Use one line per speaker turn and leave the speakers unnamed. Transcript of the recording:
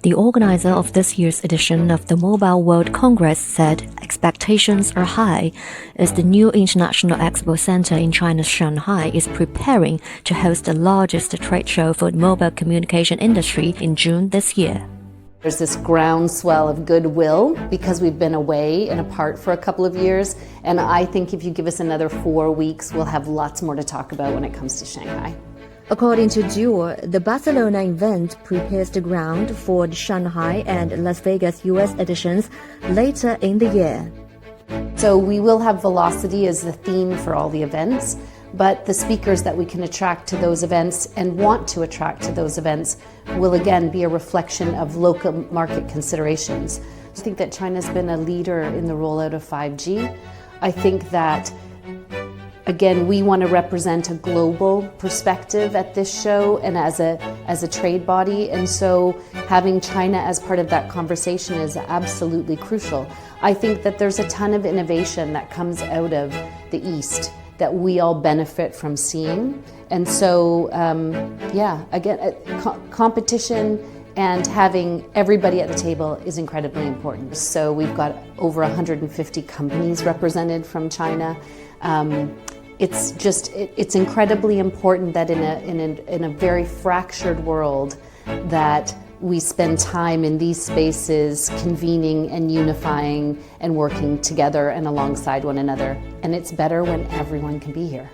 The organizer of this year's edition of the Mobile World Congress said expectations are high as the new International Expo Center in China's Shanghai is preparing to host the largest trade show for the mobile communication industry in June this year.
There's this groundswell of goodwill because we've been away and apart for a couple of years, and I think if you give us another 4 weeks, we'll have lots more to talk about when it comes to Shanghai.
According to Duo, the Barcelona event prepares the ground for the Shanghai and Las Vegas US editions later in the year.
So we will have velocity as the theme for all the events, but the speakers that we can attract to those events and want to attract to those events will again be a reflection of local market considerations. I think that China's been a leader in the rollout of 5G. I think that again, we want to represent a global perspective at this show and as a trade body, and so having China as part of that conversation is absolutely crucial. I think that there's a ton of innovation that comes out of the East that we all benefit from seeing, and so again, competition and having everybody at the table is incredibly important. So we've got over 150 companies represented from China. It's incredibly important that in a very fractured world that we spend time in these spaces convening and unifying and working together and alongside one another. And it's better when everyone can be here.